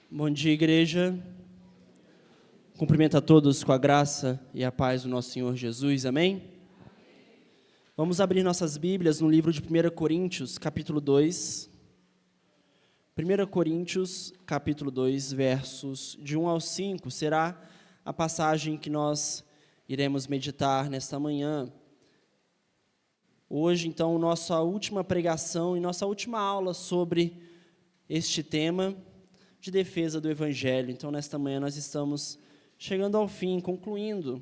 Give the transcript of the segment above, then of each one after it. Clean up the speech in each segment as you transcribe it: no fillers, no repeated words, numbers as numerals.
Bom dia, igreja. Cumprimento a todos com a graça e a paz do nosso Senhor Jesus. Amém? Vamos abrir nossas Bíblias no livro de 1 Coríntios, capítulo 2. 1 Coríntios, capítulo 2, versos de 1 ao 5, será a passagem que nós iremos meditar nesta manhã. Hoje, então, nossa última pregação e nossa última aula sobre este tema de defesa do Evangelho. Então, nesta manhã, nós estamos chegando ao fim, concluindo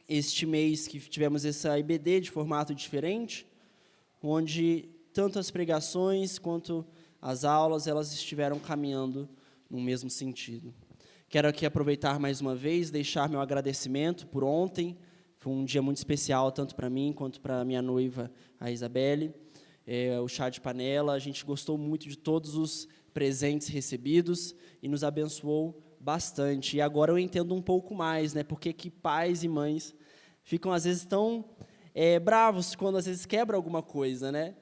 este mês que tivemos essa IBD de formato diferente, onde tanto as pregações quanto as aulas, elas estiveram caminhando no mesmo sentido. Quero aqui aproveitar mais uma vez, deixar meu agradecimento por ontem. Foi um dia muito especial, tanto para mim quanto para a minha noiva, a Isabelle. O chá de panela, a gente gostou muito de todos os presentes recebidos e nos abençoou bastante. E agora eu entendo um pouco mais, né? Porque que pais e mães ficam, às vezes, tão bravos quando, às vezes, quebra alguma coisa, né?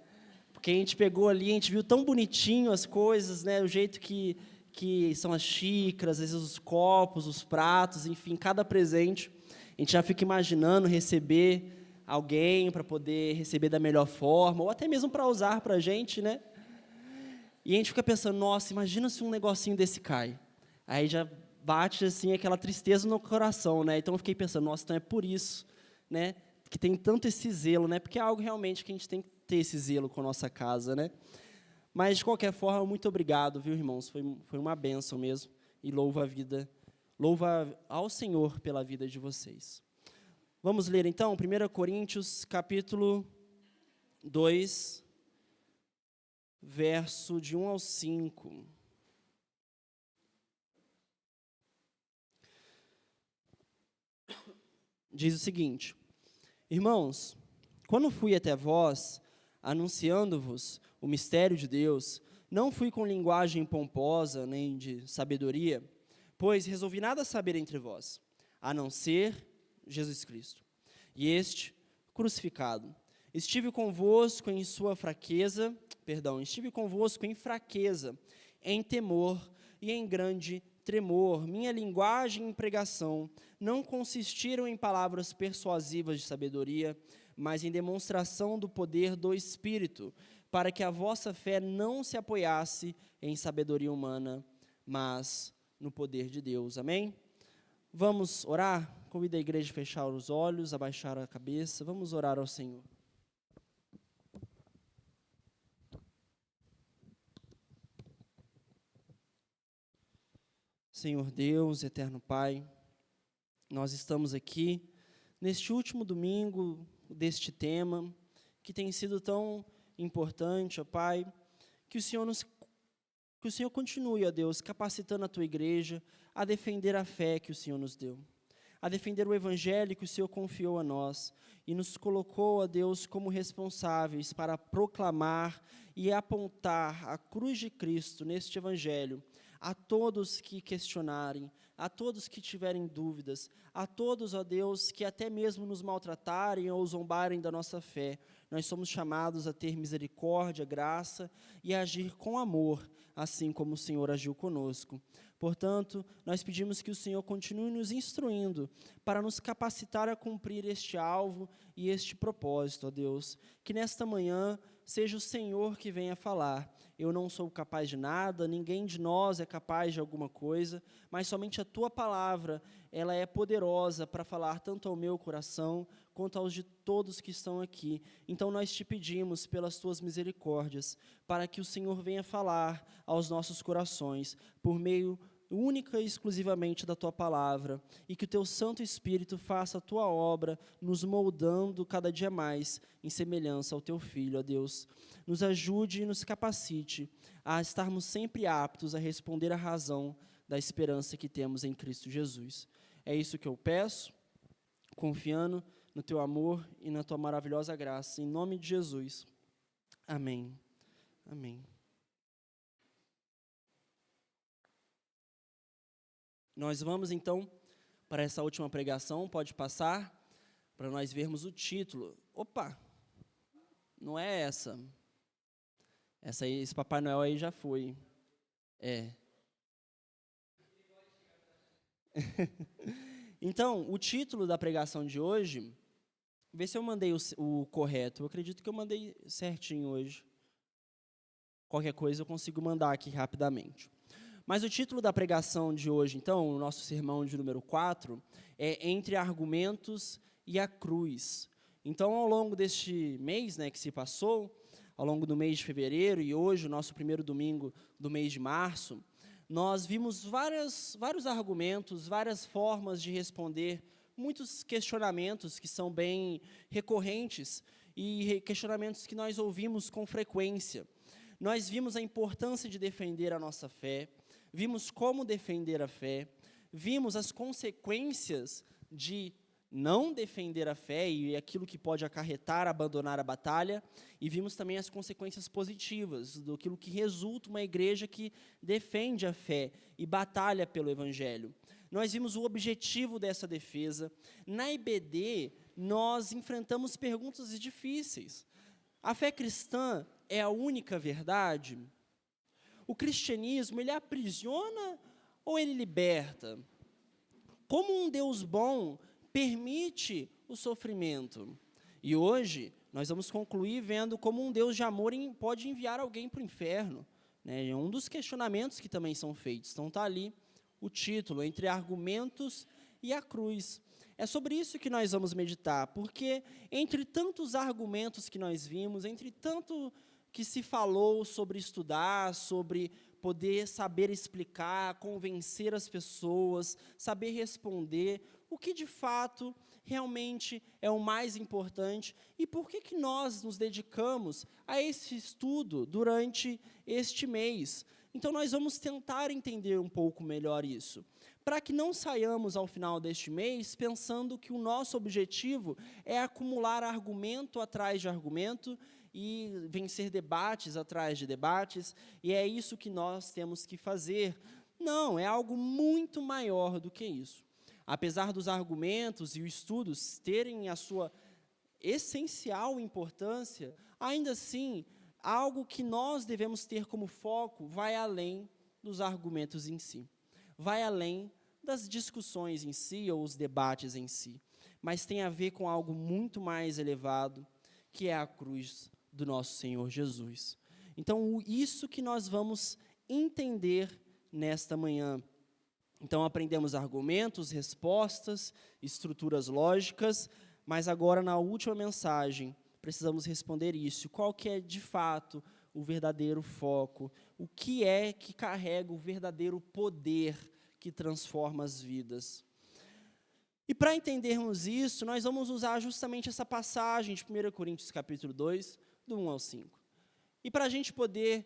Porque a gente pegou ali, a gente viu tão bonitinho as coisas, né? O jeito que são as xícaras, às vezes os copos, os pratos, enfim, cada presente. A gente já fica imaginando receber alguém para poder receber da melhor forma, ou até mesmo para usar para a gente, né? E a gente fica pensando, nossa, imagina se um negocinho desse cai. Aí já bate, assim, aquela tristeza no coração, né? Então eu fiquei pensando, nossa, então é por isso, né? Que tem tanto esse zelo, né? Porque é algo realmente que a gente tem que ter esse zelo com a nossa casa, né? Mas, de qualquer forma, muito obrigado, viu, irmãos? Foi uma bênção mesmo. E louva ao Senhor pela vida de vocês. Vamos ler, então, 1 Coríntios, capítulo 2, verso de 1 ao 5. Diz o seguinte: Irmãos, quando fui até vós, anunciando-vos o mistério de Deus, não fui com linguagem pomposa, nem de sabedoria, pois resolvi nada saber entre vós, a não ser Jesus Cristo, e este crucificado. Estive convosco em fraqueza, em temor e em grande tremor. Minha linguagem e pregação não consistiram em palavras persuasivas de sabedoria, mas em demonstração do poder do Espírito, para que a vossa fé não se apoiasse em sabedoria humana, mas no poder de Deus. Amém? Vamos orar? Convido a igreja a fechar os olhos, abaixar a cabeça. Vamos orar ao Senhor. Senhor Deus, eterno Pai, nós estamos aqui neste último domingo deste tema, que tem sido tão importante, ó Pai, que o Senhor continue, ó Deus, capacitando a Tua igreja a defender a fé que o Senhor nos deu, a defender o Evangelho que o Senhor confiou a nós e nos colocou, ó Deus, como responsáveis para proclamar e apontar a cruz de Cristo neste Evangelho a todos que questionarem, a todos que tiverem dúvidas, a todos, ó Deus, que até mesmo nos maltratarem ou zombarem da nossa fé. Nós somos chamados a ter misericórdia, graça e agir com amor, assim como o Senhor agiu conosco. Portanto, nós pedimos que o Senhor continue nos instruindo para nos capacitar a cumprir este alvo e este propósito, ó Deus. Que nesta manhã seja o Senhor que venha falar. Eu não sou capaz de nada, ninguém de nós é capaz de alguma coisa, mas somente a Tua palavra, ela é poderosa para falar tanto ao meu coração, quanto aos de todos que estão aqui. Então nós te pedimos, pelas Tuas misericórdias, para que o Senhor venha falar aos nossos corações, por meio única e exclusivamente da Tua palavra, e que o Teu Santo Espírito faça a Tua obra, nos moldando cada dia mais em semelhança ao Teu Filho, ó Deus. Nos ajude e nos capacite a estarmos sempre aptos a responder à razão da esperança que temos em Cristo Jesus. É isso que eu peço, confiando no Teu amor e na Tua maravilhosa graça, em nome de Jesus. Amém. Amém. Nós vamos, então, para essa última pregação, pode passar, para nós vermos o título. Opa, não é essa. Esse Papai Noel aí já foi. Então, o título da pregação de hoje, vê se eu mandei o correto. Eu acredito que eu mandei certinho hoje. Qualquer coisa eu consigo mandar aqui rapidamente. Mas o título da pregação de hoje, então, o nosso sermão de número 4, é Entre Argumentos e a Cruz. Então, ao longo deste mês, que se passou, ao longo do mês de fevereiro e hoje, o nosso primeiro domingo do mês de março, nós vimos vários argumentos, várias formas de responder muitos questionamentos que são bem recorrentes e questionamentos que nós ouvimos com frequência. Nós vimos a importância de defender a nossa fé, vimos como defender a fé, vimos as consequências de não defender a fé e aquilo que pode acarretar abandonar a batalha, e vimos também as consequências positivas, daquilo que resulta uma igreja que defende a fé e batalha pelo Evangelho. Nós vimos o objetivo dessa defesa. Na IBD, nós enfrentamos perguntas difíceis. A fé cristã é a única verdade? O cristianismo, ele aprisiona ou ele liberta? Como um Deus bom permite o sofrimento? E hoje, nós vamos concluir vendo como um Deus de amor pode enviar alguém para o inferno. É um dos questionamentos que também são feitos. Então está ali o título, Entre Argumentos e a Cruz. É sobre isso que nós vamos meditar, porque entre tantos argumentos que nós vimos, entre tanto que se falou sobre estudar, sobre poder saber explicar, convencer as pessoas, saber responder, o que de fato realmente é o mais importante e por que nós nos dedicamos a esse estudo durante este mês. Então, nós vamos tentar entender um pouco melhor isso, para que não saiamos ao final deste mês pensando que o nosso objetivo é acumular argumento atrás de argumento e vencer debates atrás de debates, e é isso que nós temos que fazer. Não, é algo muito maior do que isso. Apesar dos argumentos e os estudos terem a sua essencial importância, ainda assim, algo que nós devemos ter como foco vai além dos argumentos em si, vai além das discussões em si ou os debates em si, mas tem a ver com algo muito mais elevado, que é a cruz do nosso Senhor Jesus. Então, isso que nós vamos entender nesta manhã. Então, aprendemos argumentos, respostas, estruturas lógicas, mas agora, na última mensagem, precisamos responder isso. Qual que é, de fato, o verdadeiro foco? O que é que carrega o verdadeiro poder que transforma as vidas? E para entendermos isso, nós vamos usar justamente essa passagem de 1 Coríntios capítulo 2, do 1 ao 5. E para a gente poder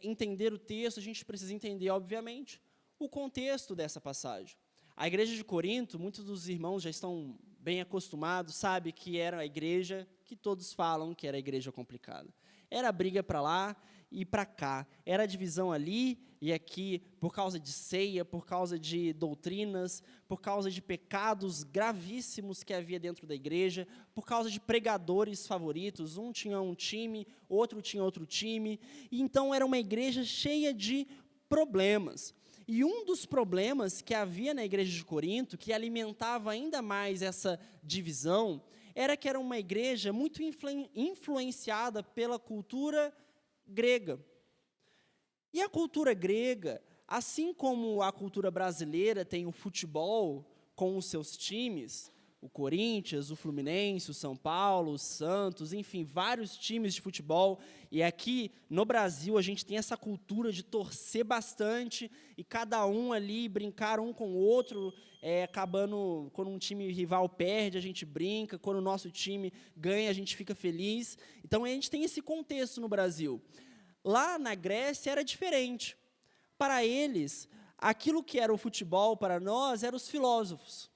entender o texto, a gente precisa entender, obviamente, o contexto dessa passagem. A igreja de Corinto, muitos dos irmãos já estão bem acostumados, sabe que era a igreja que todos falam que era a igreja complicada. Era briga para lá e para cá, era divisão ali e aqui, por causa de ceia, por causa de doutrinas, por causa de pecados gravíssimos que havia dentro da igreja, por causa de pregadores favoritos, um tinha um time, outro tinha outro time, e então era uma igreja cheia de problemas. E um dos problemas que havia na igreja de Corinto, que alimentava ainda mais essa divisão, era que era uma igreja muito influenciada pela cultura grega. E a cultura grega, assim como a cultura brasileira tem o futebol com os seus times, o Corinthians, o Fluminense, o São Paulo, o Santos, enfim, vários times de futebol. E aqui no Brasil a gente tem essa cultura de torcer bastante e cada um ali brincar um com o outro, acabando, quando um time rival perde, a gente brinca, quando o nosso time ganha, a gente fica feliz. Então a gente tem esse contexto no Brasil. Lá na Grécia era diferente. Para eles, aquilo que era o futebol para nós eram os filósofos.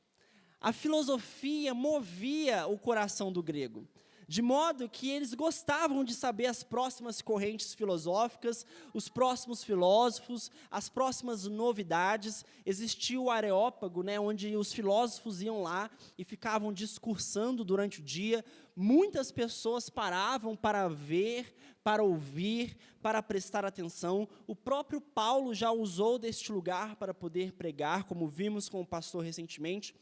A filosofia movia o coração do grego. de modo que eles gostavam de saber as próximas correntes filosóficas, os próximos filósofos, as próximas novidades. Existia o Areópago, né, onde os filósofos iam lá e ficavam discursando durante o dia. Muitas pessoas paravam para ver, para ouvir, para prestar atenção. O próprio Paulo já usou deste lugar para poder pregar, como vimos com o pastor recentemente,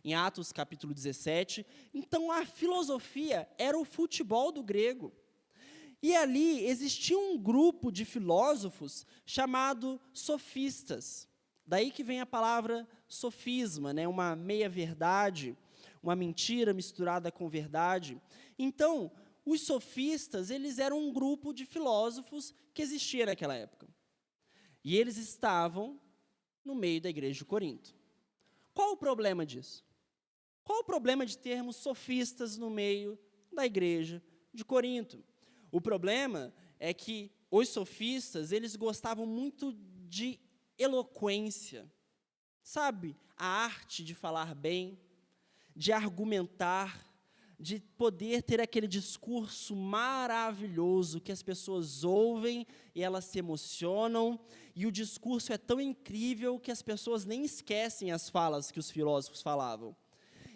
em Atos capítulo 17, então a filosofia era o futebol do grego. E ali existia um grupo de filósofos chamado sofistas. Daí que vem a palavra sofisma, né? Uma meia-verdade, uma mentira misturada com verdade. Então, os sofistas, eles eram um grupo de filósofos que existia naquela época. E eles estavam no meio da igreja de Corinto. Qual o problema disso? Qual o problema de termos sofistas no meio da igreja de Corinto? O problema é que os sofistas, eles gostavam muito de eloquência, sabe? A arte de falar bem, de argumentar, de poder ter aquele discurso maravilhoso que as pessoas ouvem e elas se emocionam, e o discurso é tão incrível que as pessoas nem esquecem as falas que os filósofos falavam.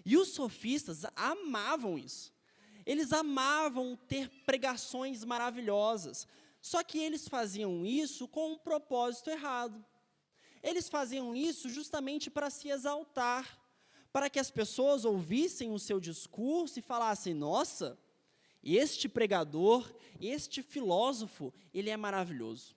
E os sofistas amavam isso. Eles amavam ter pregações maravilhosas. Só que eles faziam isso com um propósito errado. Eles faziam isso justamente para se exaltar, para que as pessoas ouvissem o seu discurso e falassem: nossa, este pregador, este filósofo, ele é maravilhoso.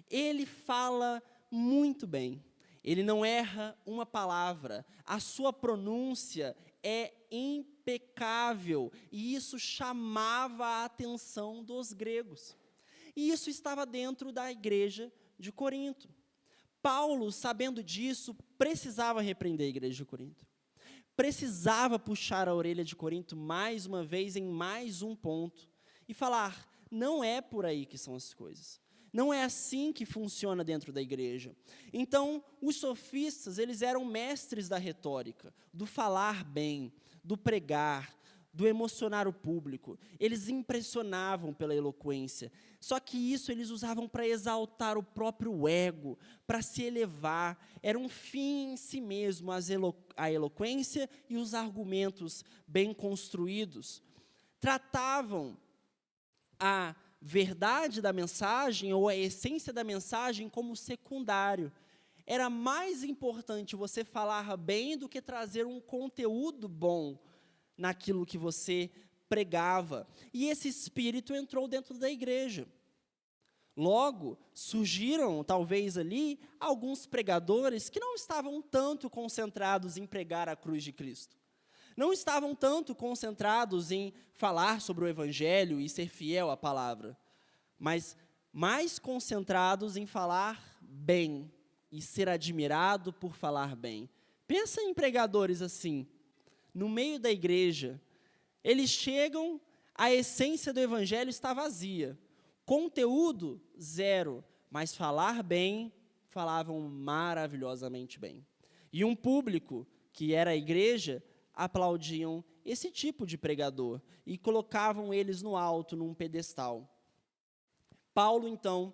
Ele fala muito bem. Ele não erra uma palavra, a sua pronúncia é impecável, e isso chamava a atenção dos gregos. E isso estava dentro da igreja de Corinto. Paulo, sabendo disso, precisava repreender a igreja de Corinto. Precisava puxar a orelha de Corinto mais uma vez em mais um ponto e falar: não é por aí que são as coisas. Não é assim que funciona dentro da igreja. Então, os sofistas, eles eram mestres da retórica, do falar bem, do pregar, do emocionar o público. Eles impressionavam pela eloquência. Só que isso eles usavam para exaltar o próprio ego, para se elevar. Era um fim em si mesmo, a eloquência e os argumentos bem construídos. Tratavam a verdade da mensagem ou a essência da mensagem como secundário. Era mais importante você falar bem do que trazer um conteúdo bom naquilo que você pregava. E esse espírito entrou dentro da igreja. Logo, surgiram, talvez ali, alguns pregadores que não estavam tanto concentrados em pregar a cruz de Cristo. Não estavam tanto concentrados em falar sobre o Evangelho e ser fiel à palavra, mas mais concentrados em falar bem e ser admirado por falar bem. Pensa em pregadores assim, no meio da igreja, eles chegam, a essência do Evangelho está vazia, conteúdo zero, mas falar bem, falavam maravilhosamente bem. E um público, que era a igreja, aplaudiam esse tipo de pregador e colocavam eles no alto, num pedestal. Paulo, então,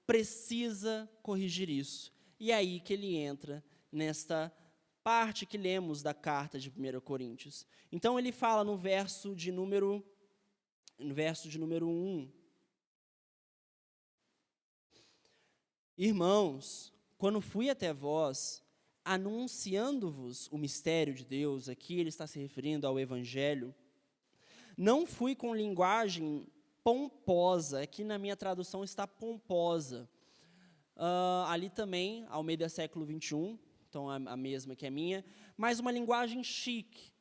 precisa corrigir isso. E é aí que ele entra nesta parte que lemos da carta de 1 Coríntios. Então, ele fala no verso de número 1. Irmãos, quando fui até vós, anunciando-vos o mistério de Deus, aqui ele está se referindo ao Evangelho, não fui com linguagem pomposa, aqui na minha tradução está pomposa, ali também, Almeida século 21, então a mesma que a minha, mas uma linguagem chique,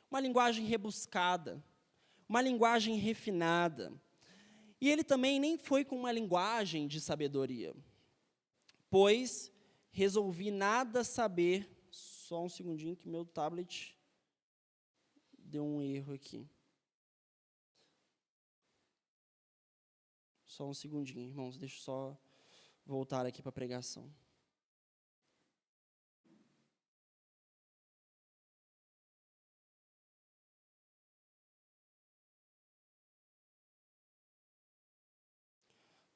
uma linguagem rebuscada, uma linguagem refinada, e ele também nem foi com uma linguagem de sabedoria, pois resolvi nada saber, só um segundinho que meu tablet deu um erro aqui. Só um segundinho, irmãos, deixa eu só voltar aqui para a pregação.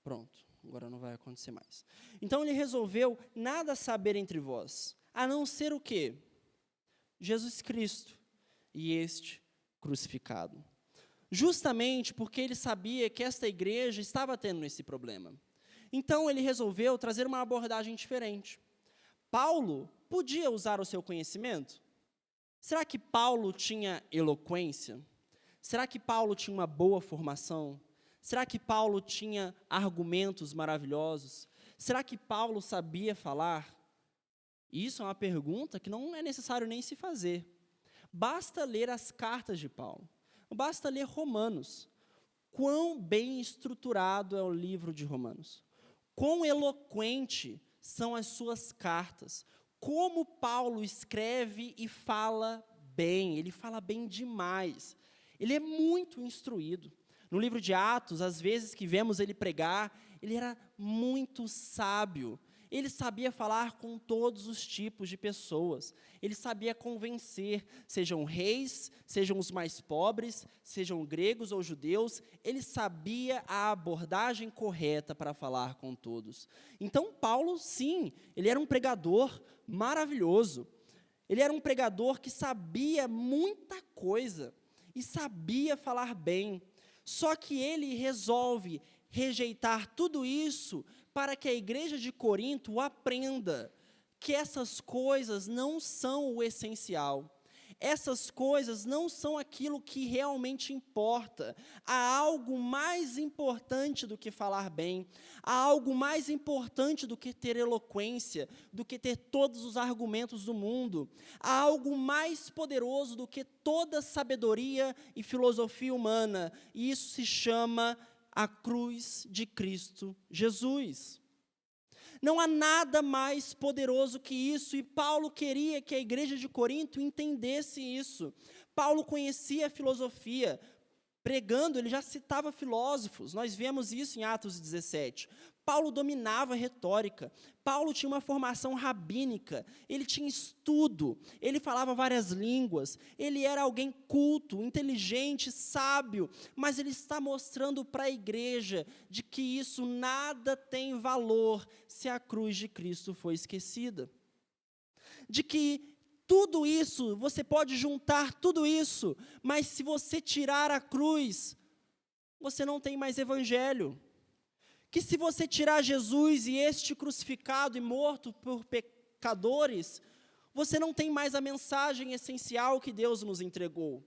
Pronto, agora não vai acontecer mais. Então ele resolveu nada saber entre vós, a não ser o quê? Jesus Cristo e este crucificado. Justamente porque ele sabia que esta igreja estava tendo esse problema. Então ele resolveu trazer uma abordagem diferente. Paulo podia usar o seu conhecimento? Será que Paulo tinha eloquência? Será que Paulo tinha uma boa formação? Será que Paulo tinha argumentos maravilhosos? Será que Paulo sabia falar? Isso é uma pergunta que não é necessário nem se fazer. Basta ler as cartas de Paulo. Basta ler Romanos. Quão bem estruturado é o livro de Romanos. Quão eloquente são as suas cartas. Como Paulo escreve e fala bem. Ele fala bem demais. Ele é muito instruído. No livro de Atos, às vezes que vemos ele pregar, ele era muito sábio. Ele sabia falar com todos os tipos de pessoas. Ele sabia convencer, sejam reis, sejam os mais pobres, sejam gregos ou judeus. Ele sabia a abordagem correta para falar com todos. Então, Paulo, sim, ele era um pregador maravilhoso. Ele era um pregador que sabia muita coisa e sabia falar bem. Só que ele resolve rejeitar tudo isso para que a igreja de Corinto aprenda que essas coisas não são o essencial. Essas coisas não são aquilo que realmente importa. Há algo mais importante do que falar bem. Há algo mais importante do que ter eloquência, do que ter todos os argumentos do mundo. Há algo mais poderoso do que toda sabedoria e filosofia humana. E isso se chama a cruz de Cristo Jesus. Não há nada mais poderoso que isso, e Paulo queria que a igreja de Corinto entendesse isso. Paulo conhecia a filosofia, pregando, ele já citava filósofos, nós vemos isso em Atos 17. Paulo dominava a retórica, Paulo tinha uma formação rabínica, ele tinha estudo, ele falava várias línguas, ele era alguém culto, inteligente, sábio, mas ele está mostrando para a igreja de que isso nada tem valor se a cruz de Cristo for esquecida. De que tudo isso, você pode juntar tudo isso, mas se você tirar a cruz, você não tem mais evangelho. Que se você tirar Jesus e este crucificado e morto por pecadores, você não tem mais a mensagem essencial que Deus nos entregou.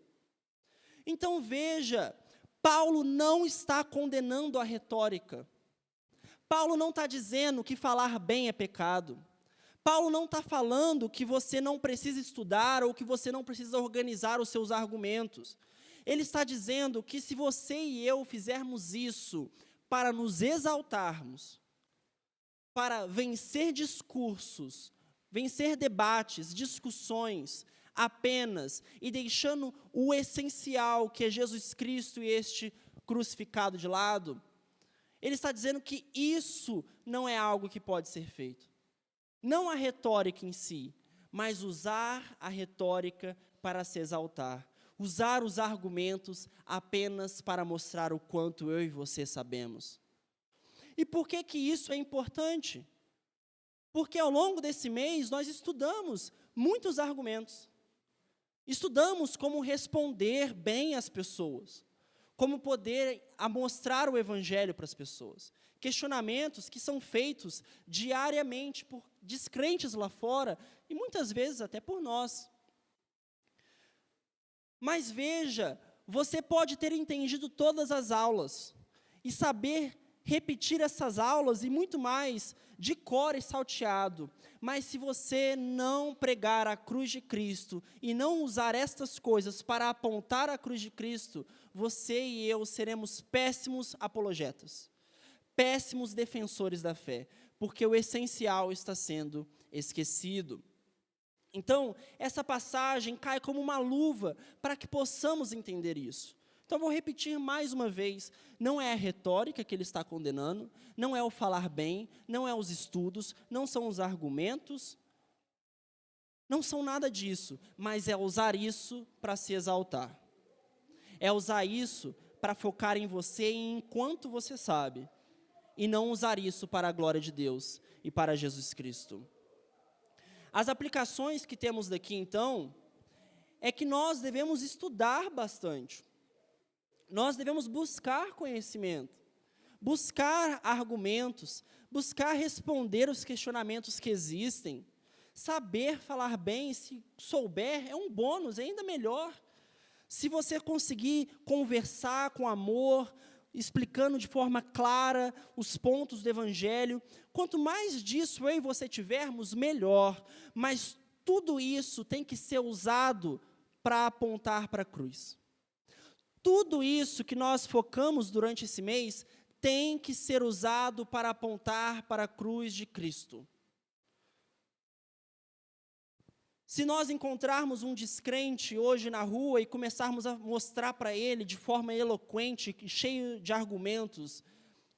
Então veja, Paulo não está condenando a retórica. Paulo não está dizendo que falar bem é pecado. Paulo não está falando que você não precisa estudar ou que você não precisa organizar os seus argumentos. Ele está dizendo que se você e eu fizermos isso para nos exaltarmos, para vencer discursos, vencer debates, discussões apenas, e deixando o essencial, que é Jesus Cristo e este crucificado de lado, ele está dizendo que isso não é algo que pode ser feito. Não a retórica em si, mas usar a retórica para se exaltar. Usar os argumentos apenas para mostrar o quanto eu e você sabemos. E por que isso é importante? Porque ao longo desse mês nós estudamos muitos argumentos. Estudamos como responder bem às pessoas, como poder mostrar o evangelho para as pessoas. Questionamentos que são feitos diariamente por descrentes lá fora e muitas vezes até por nós. Mas veja, você pode ter entendido todas as aulas e saber repetir essas aulas e muito mais de cor e salteado, mas se você não pregar a cruz de Cristo e não usar estas coisas para apontar a cruz de Cristo, você e eu seremos péssimos apologetas, péssimos defensores da fé, porque o essencial está sendo esquecido. Então, essa passagem cai como uma luva para que possamos entender isso. Então, vou repetir mais uma vez, não é a retórica que ele está condenando, não é o falar bem, não é os estudos, não são os argumentos, não são nada disso, mas é usar isso para se exaltar. É usar isso para focar em você e em quanto você sabe. e não usar isso para a glória de Deus e para Jesus Cristo. As aplicações que temos daqui, então, é que nós devemos estudar bastante. Nós devemos buscar conhecimento, buscar argumentos, buscar responder os questionamentos que existem, saber falar bem, se souber, é um bônus, é ainda melhor. Se você conseguir conversar com amor, explicando de forma clara os pontos do Evangelho, quanto mais disso eu e você tivermos, melhor. Mas tudo isso tem que ser usado para apontar para a cruz. Tudo isso que nós focamos durante esse mês tem que ser usado para apontar para a cruz de Cristo. Se nós encontrarmos um descrente hoje na rua e começarmos a mostrar para ele de forma eloquente, cheio de argumentos,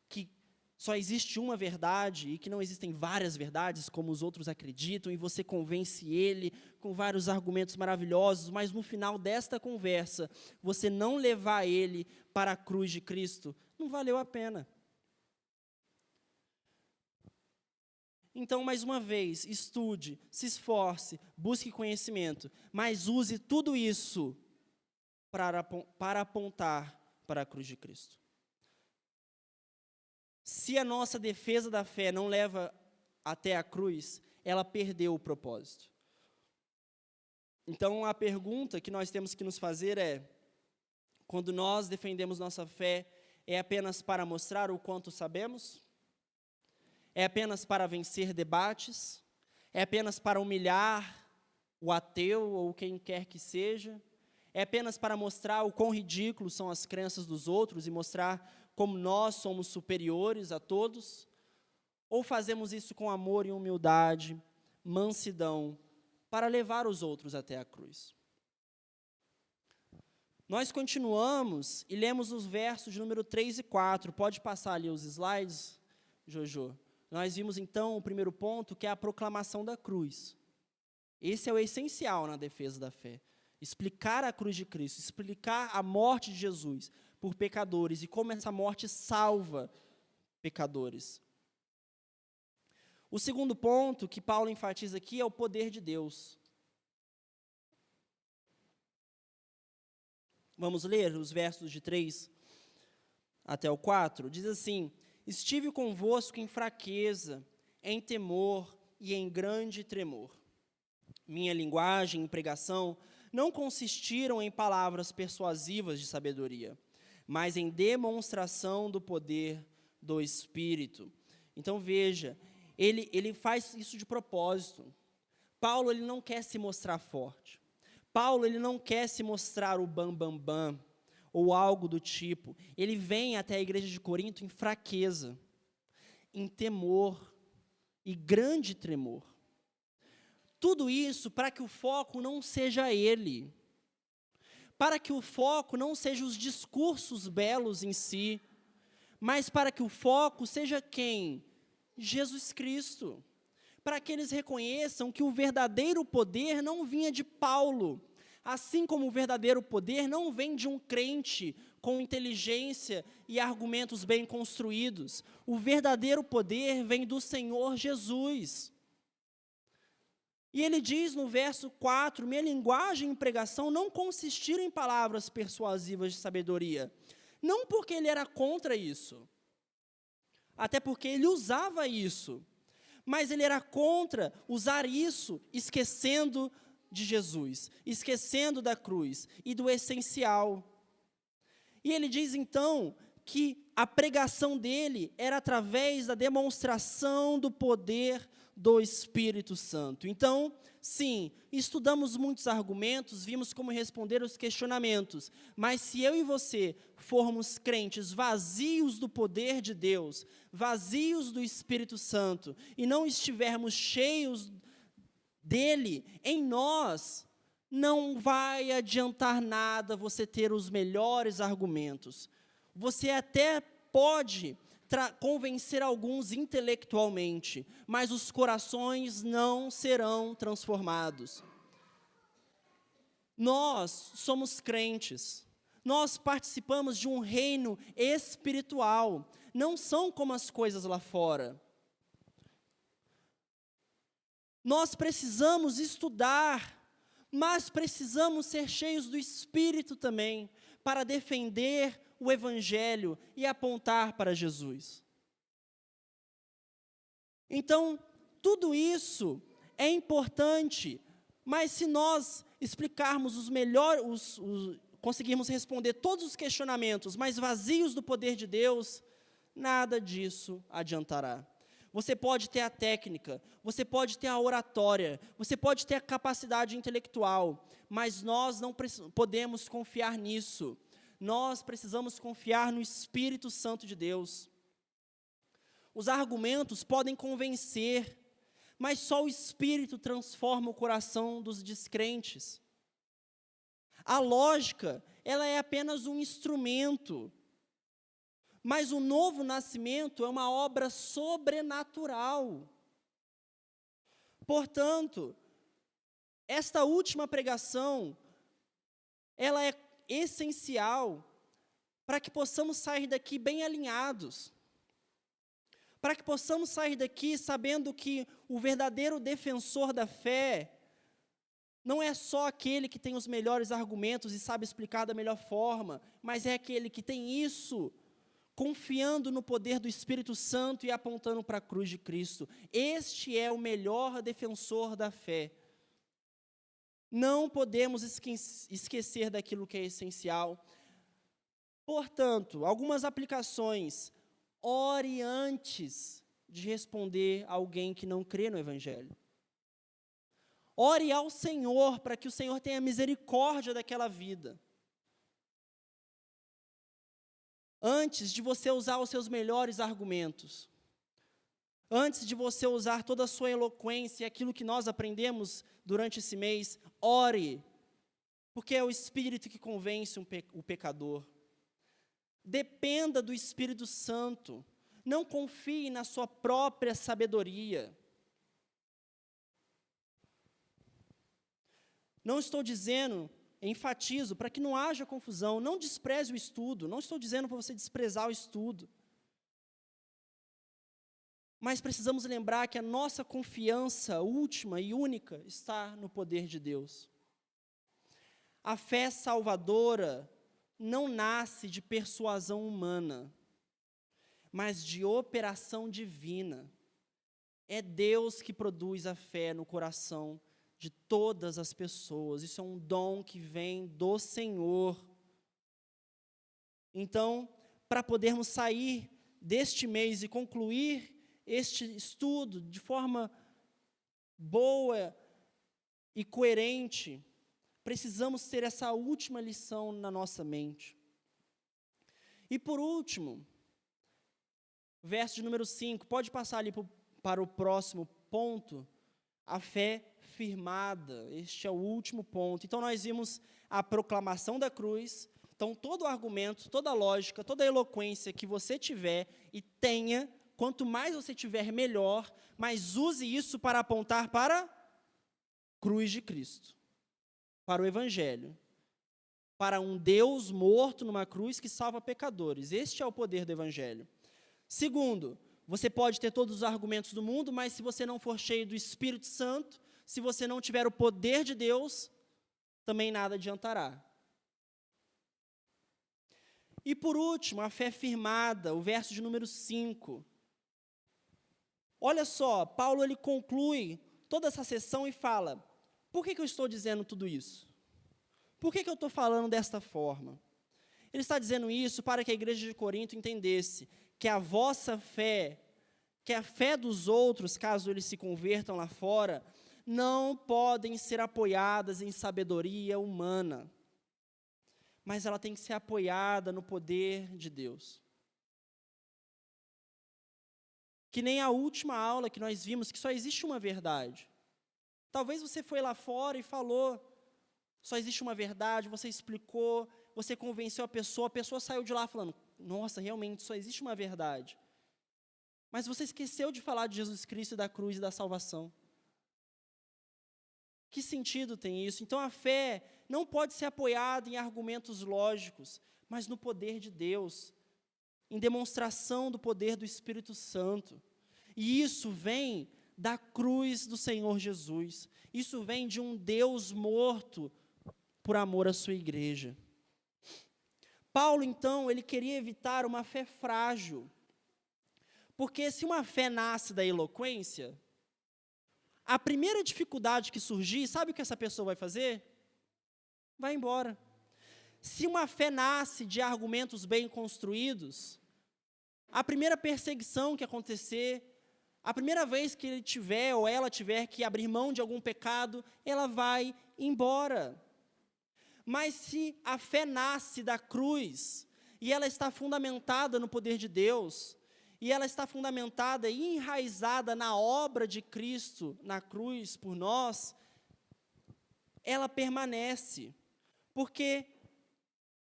que só existe uma verdade e que não existem várias verdades, como os outros acreditam, e você convence ele com vários argumentos maravilhosos, mas no final desta conversa, você não levar ele para a cruz de Cristo, não valeu a pena. Então, mais uma vez, estude, se esforce, busque conhecimento, mas use tudo isso para apontar para a cruz de Cristo. Se a nossa defesa da fé não leva até a cruz, ela perdeu o propósito. Então, a pergunta que nós temos que nos fazer é, quando nós defendemos nossa fé, é apenas para mostrar o quanto sabemos? É apenas para vencer debates? É apenas para humilhar o ateu ou quem quer que seja? É apenas para mostrar o quão ridículos são as crenças dos outros e mostrar como nós somos superiores a todos? Ou fazemos isso com amor e humildade, mansidão, para levar os outros até a cruz? Nós continuamos e lemos os versos de número 3 e 4. Pode passar ali os slides, Jojo? Nós vimos, então, o primeiro ponto, que é a proclamação da cruz. Esse é o essencial na defesa da fé. Explicar a cruz de Cristo, explicar a morte de Jesus por pecadores e como essa morte salva pecadores. O segundo ponto que Paulo enfatiza aqui é o poder de Deus. Vamos ler os versos de 3 até o 4? Diz assim: estive convosco em fraqueza, em temor e em grande tremor. Minha linguagem e pregação não consistiram em palavras persuasivas de sabedoria, mas em demonstração do poder do Espírito. Então veja, ele faz isso de propósito. Paulo, ele não quer se mostrar forte. Paulo, ele não quer se mostrar o bam, ou algo do tipo. Ele vem até a igreja de Corinto em fraqueza, em temor e grande tremor. Tudo isso para que o foco não seja ele, para que o foco não seja os discursos belos em si, mas para que o foco seja quem? Jesus Cristo. Para que eles reconheçam que o verdadeiro poder não vinha de Paulo, assim como o verdadeiro poder não vem de um crente com inteligência e argumentos bem construídos. O verdadeiro poder vem do Senhor Jesus. E ele diz no verso 4, minha linguagem e pregação não consistiram em palavras persuasivas de sabedoria. Não porque ele era contra isso, até porque ele usava isso, mas ele era contra usar isso esquecendo de Jesus, esquecendo da cruz e do essencial. E ele diz então que a pregação dele era através da demonstração do poder do Espírito Santo. Então, sim, estudamos muitos argumentos, vimos como responder os questionamentos, mas se eu e você formos crentes vazios do poder de Deus, vazios do Espírito Santo, e não estivermos cheios dele em nós, não vai adiantar nada você ter os melhores argumentos. Você até pode convencer alguns intelectualmente, mas os corações não serão transformados. Nós somos crentes, nós participamos de um reino espiritual, não são como as coisas lá fora. Nós precisamos estudar, mas precisamos ser cheios do Espírito também, para defender o Evangelho e apontar para Jesus. Então, tudo isso é importante, mas se nós explicarmos conseguirmos responder todos os questionamentos, mas vazios do poder de Deus, nada disso adiantará. Você pode ter a técnica, você pode ter a oratória, você pode ter a capacidade intelectual, mas nós não podemos confiar nisso. Nós precisamos confiar no Espírito Santo de Deus. Os argumentos podem convencer, mas só o Espírito transforma o coração dos descrentes. A lógica, ela é apenas um instrumento, mas o novo nascimento é uma obra sobrenatural. Portanto, esta última pregação, ela é essencial para que possamos sair daqui bem alinhados, para que possamos sair daqui sabendo que o verdadeiro defensor da fé não é só aquele que tem os melhores argumentos e sabe explicar da melhor forma, mas é aquele que tem isso confiando no poder do Espírito Santo e apontando para a cruz de Cristo. Este é o melhor defensor da fé. Não podemos esquecer daquilo que é essencial. Portanto, algumas aplicações. Ore antes de responder a alguém que não crê no Evangelho. Ore ao Senhor para que o Senhor tenha misericórdia daquela vida. Antes de você usar os seus melhores argumentos, antes de você usar toda a sua eloquência, aquilo que nós aprendemos durante esse mês, ore, porque é o Espírito que convence o pecador. Dependa do Espírito Santo, não confie na sua própria sabedoria. Não estou dizendo, enfatizo, para que não haja confusão, não despreze o estudo, não estou dizendo para você desprezar o estudo. Mas precisamos lembrar que a nossa confiança última e única está no poder de Deus. A fé salvadora não nasce de persuasão humana, mas de operação divina. É Deus que produz a fé no coração de todas as pessoas. Isso é um dom que vem do Senhor. Então, para podermos sair deste mês e concluir este estudo de forma boa e coerente, precisamos ter essa última lição na nossa mente. E por último, verso de número 5, pode passar ali para o próximo ponto, a fé firmada. Este é o último ponto. Então nós vimos a proclamação da cruz. Então todo o argumento, toda a lógica, toda a eloquência que você tiver e tenha, quanto mais você tiver, melhor, mas use isso para apontar para a cruz de Cristo, para o Evangelho, para um Deus morto numa cruz que salva pecadores. Este é o poder do Evangelho. Segundo, você pode ter todos os argumentos do mundo, mas se você não for cheio do Espírito Santo, se você não tiver o poder de Deus, também nada adiantará. E por último, a fé firmada, o verso de número 5. Olha só, Paulo ele conclui toda essa sessão e fala, por que eu estou dizendo tudo isso? Por que eu estou falando desta forma? Ele está dizendo isso para que a igreja de Corinto entendesse que a vossa fé, que a fé dos outros, caso eles se convertam lá fora, não podem ser apoiadas em sabedoria humana, mas ela tem que ser apoiada no poder de Deus. Que nem a última aula que nós vimos, que só existe uma verdade. Talvez você foi lá fora e falou, só existe uma verdade, você explicou, você convenceu a pessoa saiu de lá falando, nossa, realmente só existe uma verdade. Mas você esqueceu de falar de Jesus Cristo, da cruz e da salvação. Que sentido tem isso? Então a fé não pode ser apoiada em argumentos lógicos, mas no poder de Deus. em demonstração do poder do Espírito Santo. E isso vem da cruz do Senhor Jesus. Isso vem de um Deus morto por amor à sua igreja. Paulo, então, ele queria evitar uma fé frágil. Porque se uma fé nasce da eloquência, a primeira dificuldade que surgir, sabe o que essa pessoa vai fazer? Vai embora. Se uma fé nasce de argumentos bem construídos, a primeira perseguição que acontecer, a primeira vez que ele tiver ou ela tiver que abrir mão de algum pecado, ela vai embora. Mas se a fé nasce da cruz, e ela está fundamentada no poder de Deus, e ela está fundamentada e enraizada na obra de Cristo na cruz por nós, ela permanece. Porque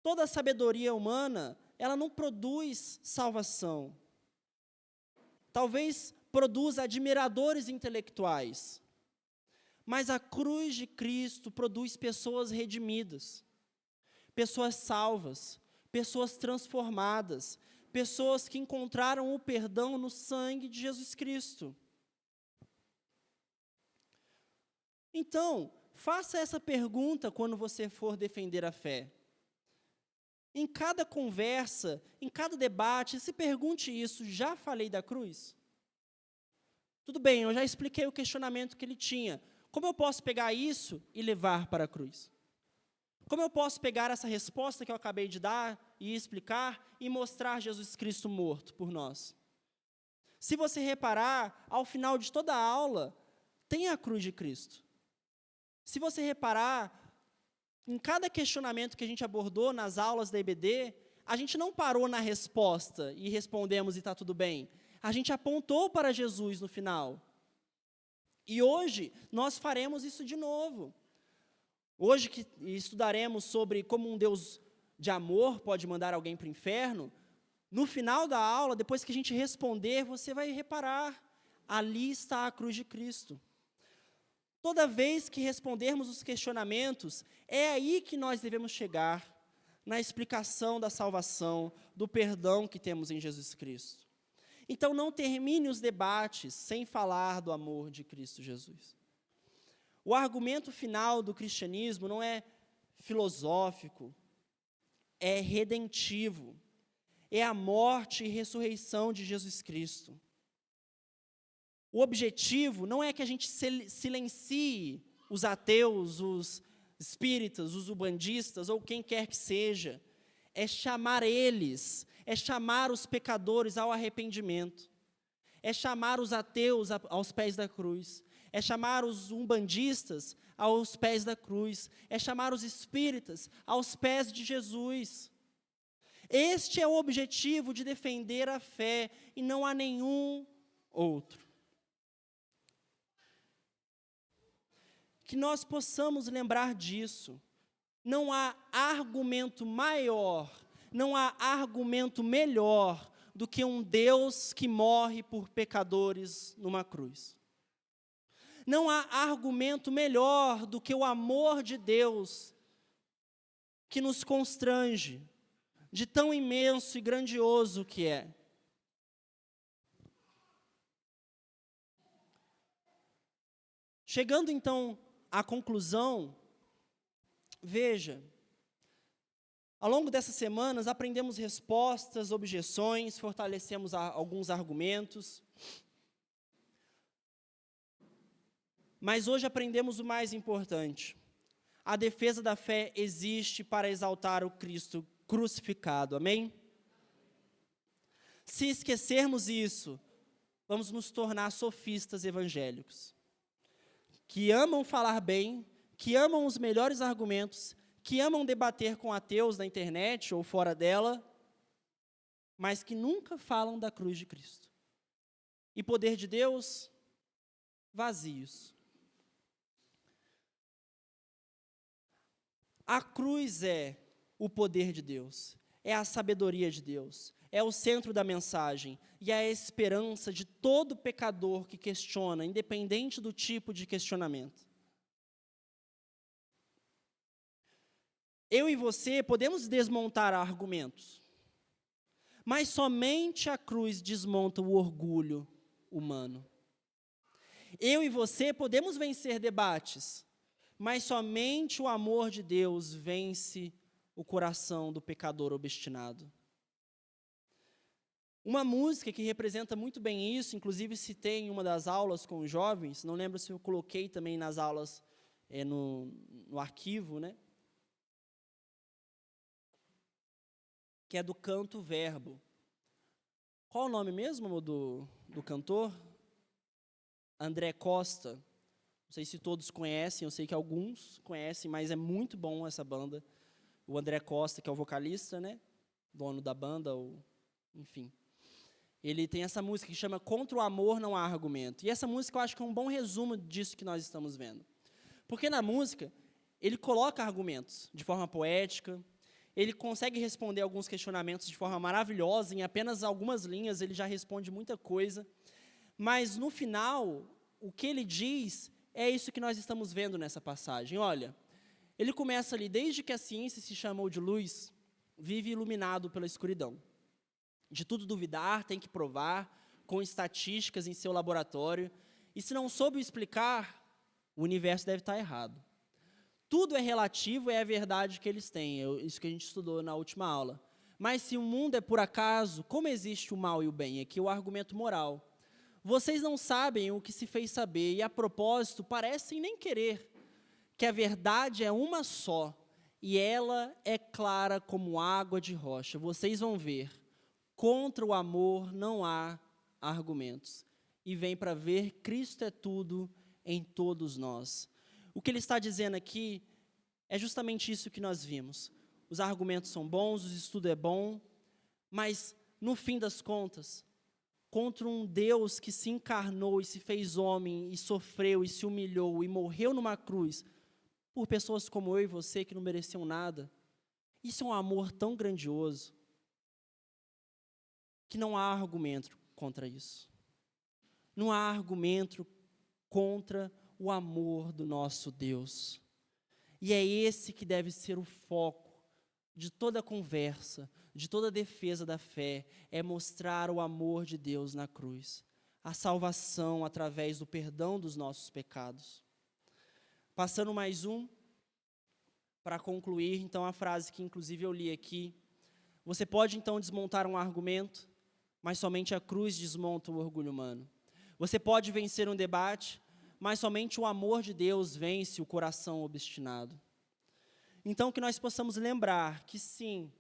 toda a sabedoria humana, ela não produz salvação. Talvez produza admiradores intelectuais, mas a cruz de Cristo produz pessoas redimidas, pessoas salvas, pessoas transformadas, pessoas que encontraram o perdão no sangue de Jesus Cristo. Então, faça essa pergunta quando você for defender a fé. Em cada conversa, em cada debate, se pergunte isso: já falei da cruz? Tudo bem, eu já expliquei o questionamento que ele tinha. Como eu posso pegar isso e levar para a cruz? Como eu posso pegar essa resposta que eu acabei de dar e explicar e mostrar Jesus Cristo morto por nós? Se você reparar, ao final de toda a aula, tem a cruz de Cristo. Se você reparar, em cada questionamento que a gente abordou nas aulas da EBD, a gente não parou na resposta e respondemos e está tudo bem. A gente apontou para Jesus no final. E hoje, nós faremos isso de novo. Hoje que estudaremos sobre como um Deus de amor pode mandar alguém para o inferno, no final da aula, depois que a gente responder, você vai reparar, ali está a cruz de Cristo. Toda vez que respondermos os questionamentos, é aí que nós devemos chegar, na explicação da salvação, do perdão que temos em Jesus Cristo. Então, não termine os debates sem falar do amor de Cristo Jesus. O argumento final do cristianismo não é filosófico, é redentivo, é a morte e ressurreição de Jesus Cristo. O objetivo não é que a gente silencie os ateus, os espíritas, os ubandistas ou quem quer que seja, é chamar eles, é chamar os pecadores ao arrependimento, é chamar os ateus aos pés da cruz, é chamar os umbandistas aos pés da cruz, é chamar os espíritas aos pés de Jesus. Este é o objetivo de defender a fé e não há nenhum outro. Que nós possamos lembrar disso. Não há argumento maior, não há argumento melhor do que um Deus que morre por pecadores numa cruz. Não há argumento melhor do que o amor de Deus que nos constrange, de tão imenso e grandioso que é. Chegando então à conclusão, veja, ao longo dessas semanas aprendemos respostas, objeções, fortalecemos alguns argumentos, mas hoje aprendemos o mais importante. A defesa da fé existe para exaltar o Cristo crucificado, amém? Se esquecermos isso, vamos nos tornar sofistas evangélicos, que amam falar bem, que amam os melhores argumentos, que amam debater com ateus na internet ou fora dela, mas que nunca falam da cruz de Cristo. E poder de Deus, vazios. A cruz é o poder de Deus, é a sabedoria de Deus, é o centro da mensagem e é a esperança de todo pecador que questiona, independente do tipo de questionamento. Eu e você podemos desmontar argumentos, mas somente a cruz desmonta o orgulho humano. Eu e você podemos vencer debates, mas somente o amor de Deus vence o coração do pecador obstinado. Uma música que representa muito bem isso, inclusive citei em uma das aulas com os jovens, não lembro se eu coloquei também nas aulas no arquivo, né? Que é do Canto Verbo. Qual o nome mesmo do cantor? André Costa. Não sei se todos conhecem, eu sei que alguns conhecem, mas é muito bom essa banda. O André Costa, que é o vocalista, né? Dono da banda, enfim. Ele tem essa música que chama Contra o Amor Não Há Argumento. E essa música eu acho que é um bom resumo disso que nós estamos vendo. Porque na música, ele coloca argumentos de forma poética, ele consegue responder alguns questionamentos de forma maravilhosa, em apenas algumas linhas ele já responde muita coisa, mas no final, o que ele diz é isso que nós estamos vendo nessa passagem. Olha, ele começa ali, desde que a ciência se chamou de luz, vive iluminado pela escuridão. De tudo duvidar, tem que provar, com estatísticas em seu laboratório, e se não soube explicar, o universo deve estar errado. Tudo é relativo, é a verdade que eles têm, isso que a gente estudou na última aula. Mas se o mundo é por acaso, como existe o mal e o bem? Aqui é o argumento moral. Vocês não sabem o que se fez saber, e a propósito, parecem nem querer, que a verdade é uma só, e ela é clara como água de rocha. Vocês vão ver, contra o amor não há argumentos. E vem para ver, Cristo é tudo em todos nós. O que ele está dizendo aqui é justamente isso que nós vimos. Os argumentos são bons, o estudo é bom, mas, no fim das contas, contra um Deus que se encarnou e se fez homem, e sofreu, e se humilhou, e morreu numa cruz, por pessoas como eu e você, que não mereciam nada, isso é um amor tão grandioso, que não há argumento contra isso. Não há argumento contra o amor do nosso Deus. E é esse que deve ser o foco de toda conversa, de toda defesa da fé, é mostrar o amor de Deus na cruz, a salvação através do perdão dos nossos pecados. Passando mais para concluir, então, a frase que inclusive eu li aqui. Você pode então desmontar um argumento, mas somente a cruz desmonta o orgulho humano. Você pode vencer um debate, mas somente o amor de Deus vence o coração obstinado. Então, que nós possamos lembrar que sim,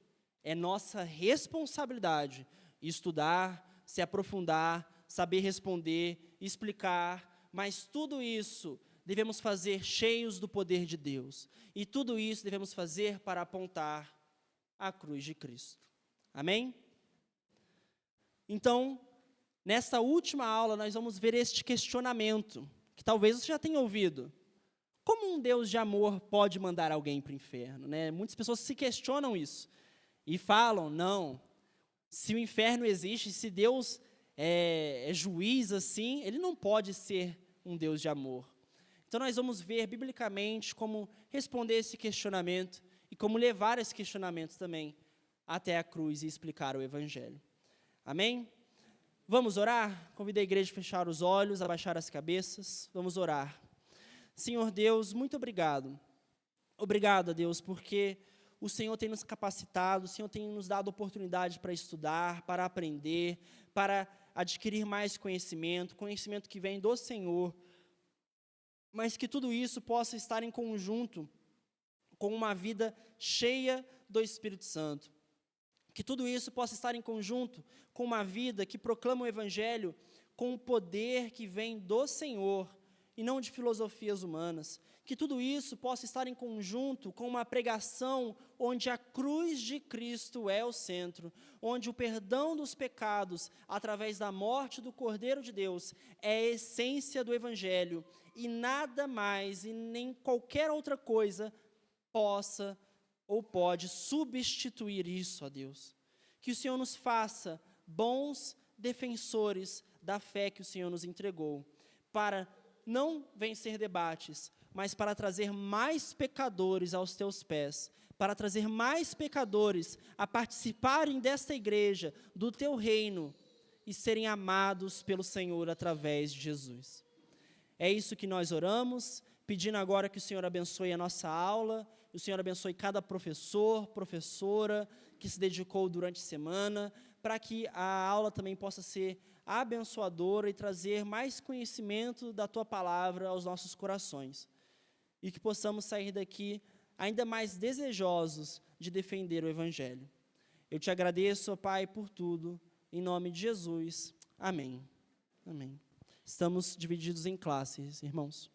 é nossa responsabilidade estudar, se aprofundar, saber responder, explicar, mas tudo isso devemos fazer cheios do poder de Deus. E tudo isso devemos fazer para apontar a cruz de Cristo. Amém? Então, nessa última aula, nós vamos ver este questionamento, que talvez você já tenha ouvido. Como um Deus de amor pode mandar alguém para o inferno? Né? Muitas pessoas se questionam isso e falam, não, se o inferno existe, se Deus é juiz assim, ele não pode ser um Deus de amor. Então nós vamos ver biblicamente como responder esse questionamento e como levar esse questionamento também até a cruz e explicar o Evangelho. Amém? Vamos orar? Convido a igreja a fechar os olhos, abaixar as cabeças. Vamos orar. Senhor Deus, muito obrigado. Obrigado, Deus, porque o Senhor tem nos capacitado, o Senhor tem nos dado oportunidade para estudar, para aprender, para adquirir mais conhecimento, conhecimento que vem do Senhor, mas que tudo isso possa estar em conjunto com uma vida cheia do Espírito Santo. Que tudo isso possa estar em conjunto com uma vida que proclama o Evangelho com o poder que vem do Senhor e não de filosofias humanas. Que tudo isso possa estar em conjunto com uma pregação onde a cruz de Cristo é o centro, onde o perdão dos pecados, através da morte do Cordeiro de Deus, é a essência do Evangelho, e nada mais e nem qualquer outra coisa possa ou pode substituir isso, ó Deus. Que o Senhor nos faça bons defensores da fé que o Senhor nos entregou, para não vencer debates, mas para trazer mais pecadores aos teus pés, para trazer mais pecadores a participarem desta igreja, do teu reino, e serem amados pelo Senhor através de Jesus. É isso que nós oramos, pedindo agora que o Senhor abençoe a nossa aula, que o Senhor abençoe cada professor, professora que se dedicou durante a semana, para que a aula também possa ser abençoadora e trazer mais conhecimento da Tua palavra aos nossos corações. E que possamos sair daqui ainda mais desejosos de defender o Evangelho. Eu te agradeço, ó Pai, por tudo. Em nome de Jesus. Amém. Amém. Estamos divididos em classes, irmãos.